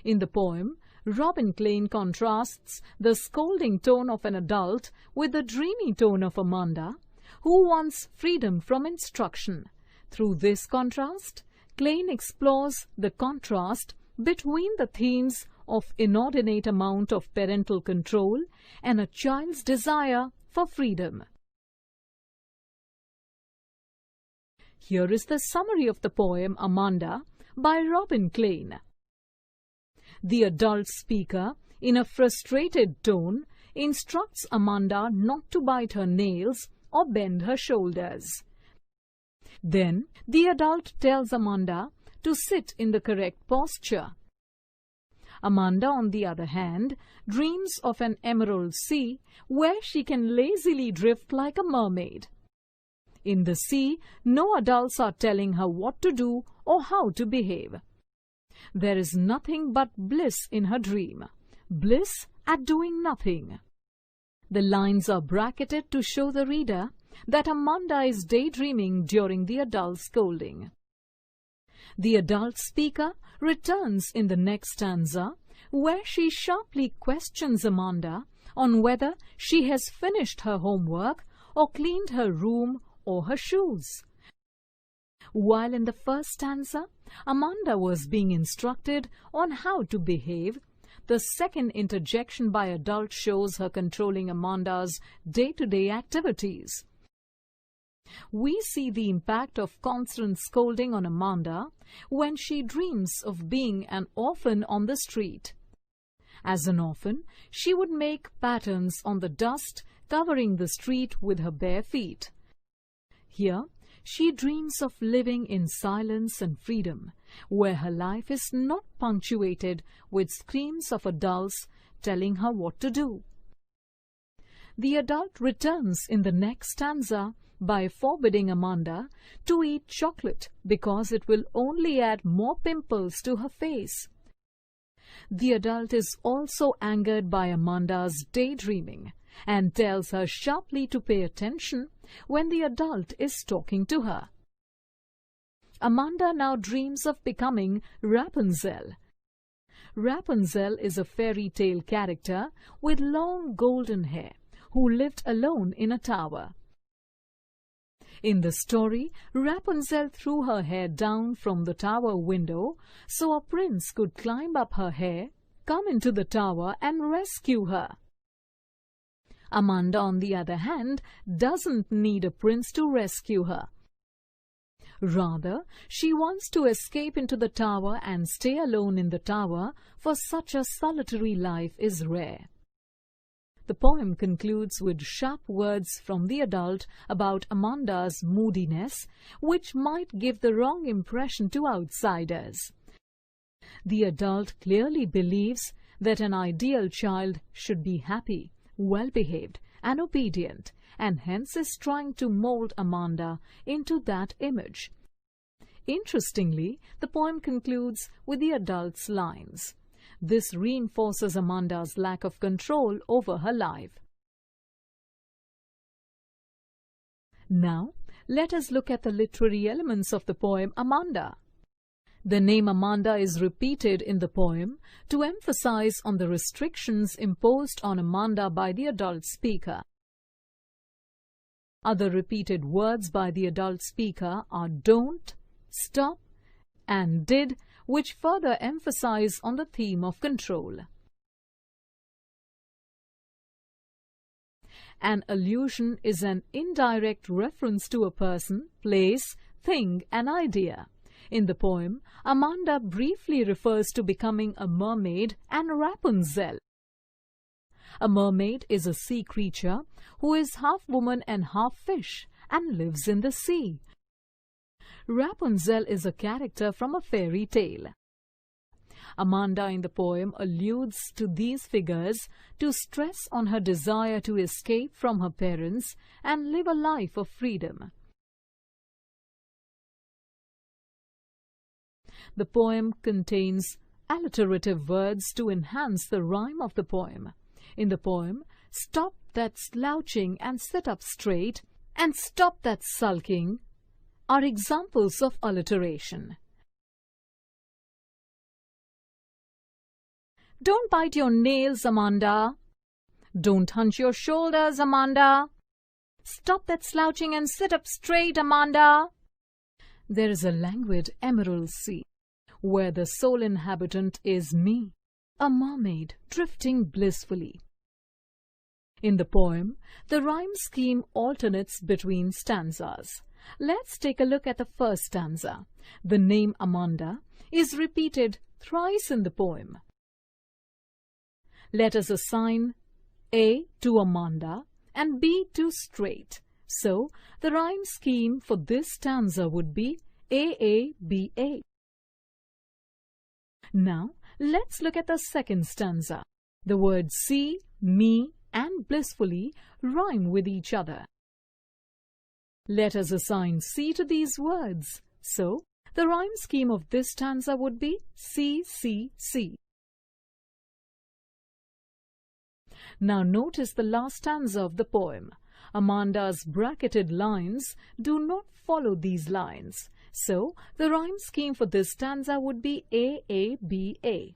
In the poem, Robin Klein contrasts the scolding tone of an adult with the dreamy tone of Amanda, who wants freedom from instruction. Through this contrast, Klein explores the contrast between the themes of inordinate amount of parental control and a child's desire for freedom. Here is the summary of the poem Amanda by Robin Klein. The adult speaker, in a frustrated tone, instructs Amanda not to bite her nails or bend her shoulders. Then the adult tells Amanda to sit in the correct posture. Amanda, on the other hand, dreams of an emerald sea where she can lazily drift like a mermaid. In the sea, no adults are telling her what to do or how to behave. There is nothing but bliss in her dream, bliss at doing nothing. The lines are bracketed to show the reader that Amanda is daydreaming during the adult scolding. The adult speaker returns in the next stanza, where she sharply questions Amanda on whether she has finished her homework or cleaned her room or her shoes. While in the first stanza, Amanda was being instructed on how to behave, the second interjection by adult shows her controlling Amanda's day-to-day activities. We see the impact of constant scolding on Amanda when she dreams of being an orphan on the street. As an orphan, she would make patterns on the dust covering the street with her bare feet. Here, she dreams of living in silence and freedom, where her life is not punctuated with screams of adults telling her what to do. The adult returns in the next stanza by forbidding Amanda to eat chocolate because it will only add more pimples to her face. The adult is also angered by Amanda's daydreaming and tells her sharply to pay attention when the adult is talking to her. Amanda now dreams of becoming Rapunzel. Rapunzel is a fairy tale character with long golden hair who lived alone in a tower. In the story, Rapunzel threw her hair down from the tower window so a prince could climb up her hair, come into the tower and rescue her. Amanda, on the other hand, doesn't need a prince to rescue her. Rather, she wants to escape into the tower and stay alone in the tower, for such a solitary life is rare. The poem concludes with sharp words from the adult about Amanda's moodiness, which might give the wrong impression to outsiders. The adult clearly believes that an ideal child should be happy, well-behaved and obedient, and hence is trying to mold Amanda into that image. Interestingly, the poem concludes with the adult's lines. This reinforces Amanda's lack of control over her life. Now, let us look at the literary elements of the poem Amanda. The name Amanda is repeated in the poem to emphasize on the restrictions imposed on Amanda by the adult speaker. Other repeated words by the adult speaker are don't, stop, and did, which further emphasize on the theme of control. An allusion is an indirect reference to a person, place, thing, and idea. In the poem, Amanda briefly refers to becoming a mermaid and Rapunzel. A mermaid is a sea creature who is half woman and half fish and lives in the sea. Rapunzel is a character from a fairy tale. Amanda in the poem alludes to these figures to stress on her desire to escape from her parents and live a life of freedom. The poem contains alliterative words to enhance the rhyme of the poem. In the poem, stop that slouching and sit up straight and stop that sulking are examples of alliteration. Don't bite your nails, Amanda. Don't hunch your shoulders, Amanda. Stop that slouching and sit up straight, Amanda. There is a languid emerald sea, where the sole inhabitant is me, a mermaid drifting blissfully. In the poem, the rhyme scheme alternates between stanzas. Let's take a look at the first stanza. The name Amanda is repeated thrice in the poem. Let us assign A to Amanda and B to straight. So, the rhyme scheme for this stanza would be AABA. Now, let's look at the second stanza. The words see, me, and blissfully rhyme with each other. Let us assign C to these words. So, the rhyme scheme of this stanza would be C, C, C. Now notice the last stanza of the poem. Amanda's bracketed lines do not follow these lines. So, the rhyme scheme for this stanza would be AABA.